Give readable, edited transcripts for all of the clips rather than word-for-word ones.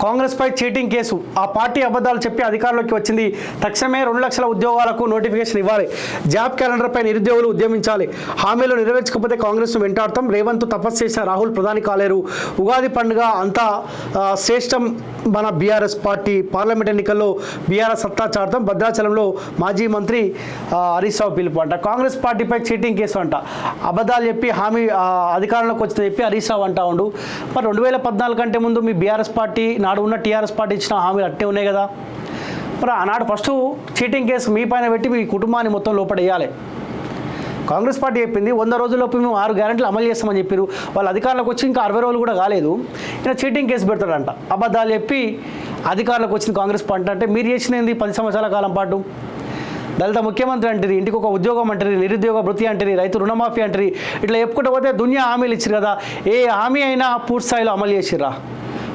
కాంగ్రెస్ పై cheating case ఆ party అబద్ధాలు చెప్పి అధికారంలోకి వచ్చింది. తక్షణమే 2 లక్షల ఉద్యోగాలకు నోటిఫికేషన్ ఇవ్వాలి. జాబ్ క్యాలెండర్ పై నిరుద్యోగులు ఉద్యమించాలి. హామీలు నెరవేర్చకపోతే కాంగ్రెస్ ను వెంటాడతాం. రేవంత్ తపస్సు చేసిన రాహుల్ ప్రధాని కాలేరు. ఉగాది పండుగ అంతా శ్రేష్టం మన బీఆర్ఎస్ పార్టీ. పార్లమెంట్ ఎన్నికల్లో బీఆర్ఎస్ సత్తా చాటుతాం. భద్రాచలంలో మాజీ మంత్రి హరీష్ రావు పిలుపు అంట. కాంగ్రెస్ పార్టీపై చీటింగ్ కేసు అంట. అబద్ధాలు చెప్పి హామీ అధికారంలోకి వచ్చిందని చెప్పి హరీష్ రావు అంటా ఉండు. మరి 2014 కంటే ముందు మీ బీఆర్ఎస్ పార్టీ నాడు ఉన్న టీఆర్ఎస్ పార్టీ ఇచ్చిన హామీలు అట్టే ఉన్నాయి కదా. మరి ఆనాడు ఫస్ట్ చీటింగ్ కేసు మీ పైన పెట్టి మీ కుటుంబాన్ని మొత్తం లోపడేయాలి. కాంగ్రెస్ పార్టీ చెప్పింది 100 రోజుల్లోపు మేము 6 గ్యారెంటీలు అమలు చేస్తామని చెప్పారు. వాళ్ళు అధికారంలోకి వచ్చి ఇంకా 60 రోజులు కూడా కాలేదు. ఇలా చీటింగ్ కేసు పెడతాడంట. అబద్ధాలు చెప్పి అధికారంలోకి వచ్చింది కాంగ్రెస్ పార్టీ. అంటే మీరు చేసినది 10 సంవత్సరాల కాలం పాటు దళిత ముఖ్యమంత్రి అంటారు, ఇంటికి ఒక ఉద్యోగం అంటారు, నిరుద్యోగ భృతి అంటారు, రైతు రుణమాఫీ అంటారు. ఇట్లా చెప్పుకుంటూ పోతే దునియా హామీలు ఇచ్చారు కదా. ఏ హామీ అయినా పూర్తి స్థాయిలో అమలు చేసిర్రా?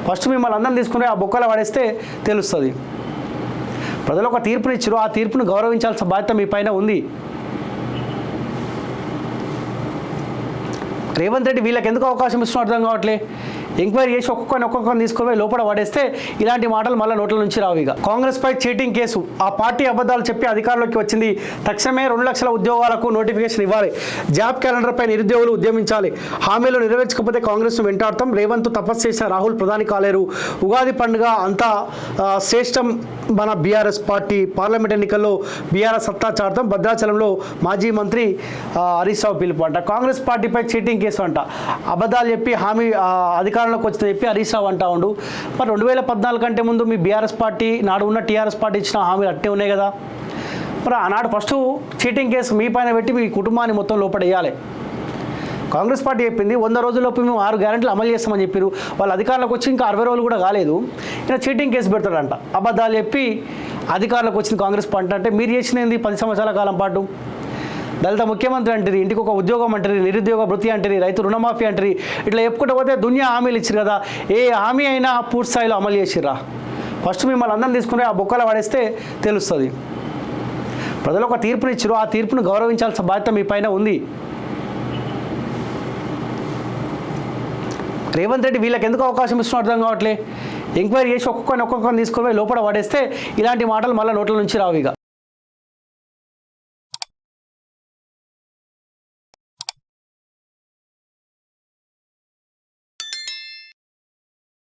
ఫస్ట్ మిమ్మల్ని అందరం తీసుకుని ఆ బొక్కలు పడేస్తే తెలుస్తుంది. ప్రజలు ఒక తీర్పుని ఇచ్చారు. ఆ తీర్పును గౌరవించాల్సిన బాధ్యత మీ పైన ఉంది. రేవంత్ రెడ్డి వీళ్ళకి ఎందుకు అవకాశం ఇస్తున్నా అర్థం కావట్లే. ఎంక్వైరీ చేసి ఒక్కొక్కరిని తీసుకొని లోపల పడేస్తే ఇలాంటి మాటలు మళ్ళీ నోట్ల నుంచి రావు. ఇక కాంగ్రెస్ పై చీటింగ్ కేసు ఆ పార్టీ అబద్ధాలు చెప్పి అధికారంలోకి వచ్చింది. తక్షణమే 2 లక్షల ఉద్యోగాలకు నోటిఫికేషన్ ఇవ్వాలి. జాబ్ క్యాలెండర్ పై నిరుద్యోగులు ఉద్యమించాలి. హామీలు నెరవేర్చకపోతే కాంగ్రెస్ ను వెంటాడతాం. రేవంత్ తపస్సు చేసిన రాహుల్ ప్రధాని కాలేరు. ఉగాది పండుగ అంతా శ్రేష్టం మన బీఆర్ఎస్ పార్టీ. పార్లమెంట్ ఎన్నికల్లో బీఆర్ఎస్ సత్తా చాటుతాం. భద్రాచలంలో మాజీ మంత్రి హరీష్ రావు పిలుపు అంట. కాంగ్రెస్ పార్టీపై చీటింగ్ కేసు అంట. అబద్ధాలు చెప్పి హామీ అధికారంలోకి వచ్చిందని చెప్పి హరీష్ రావు అంటా ఉండు. మరి 2014 కంటే ముందు మీ బీఆర్ఎస్ పార్టీ నాడు ఉన్న టీఆర్ఎస్ పార్టీ ఇచ్చిన హామీలు అట్టే ఉన్నాయి కదా. మరి ఆనాడు ఫస్ట్ చీటింగ్ కేసు మీ పైన పెట్టి మీ కుటుంబాన్ని మొత్తం లోపడేయాలి. కాంగ్రెస్ పార్టీ చెప్పింది 100 రోజుల్లోపు మేము 6 గ్యారెంటీలు అమలు చేస్తామని చెప్పారు. వాళ్ళు అధికారంలోకి వచ్చి ఇంకా 60 రోజులు కూడా కాలేదు. ఇలా చీటింగ్ కేసు పెడతాడంట. అబద్ధాలు చెప్పి అధికారంలోకి వచ్చింది కాంగ్రెస్ పార్టీ. అంటే మీరు చేసినది 10 సంవత్సరాల కాలం పాటు దళిత ముఖ్యమంత్రి అంటారు, ఇంటికి ఒక ఉద్యోగం అంటారు, నిరుద్యోగ భృతి అంటారు, రైతు రుణమాఫీ అంటారు. ఇట్లా చెప్పుకుంటూ పోతే దునియా హామీలు ఇచ్చారు కదా. ఏ హామీ అయినా పూర్తి స్థాయిలో అమలు చేసిర్రా? ఫస్ట్ మిమ్మల్ని అందరం తీసుకుని ఆ బొక్కలు పడేస్తే తెలుస్తుంది. ప్రజలు ఒక తీర్పుని ఇచ్చారు. ఆ తీర్పును గౌరవించాల్సిన బాధ్యత మీ పైన ఉంది. రేవంత్ రెడ్డి వీళ్ళకి ఎందుకు అవకాశం ఇస్తున్నా అర్థం కావట్లే. ఎంక్వైరీ చేసి ఒక్కొక్కరిని తీసుకొని లోపల పడేస్తే ఇలాంటి మాటలు మళ్ళీ నోట్ల నుంచి రావు. ఇక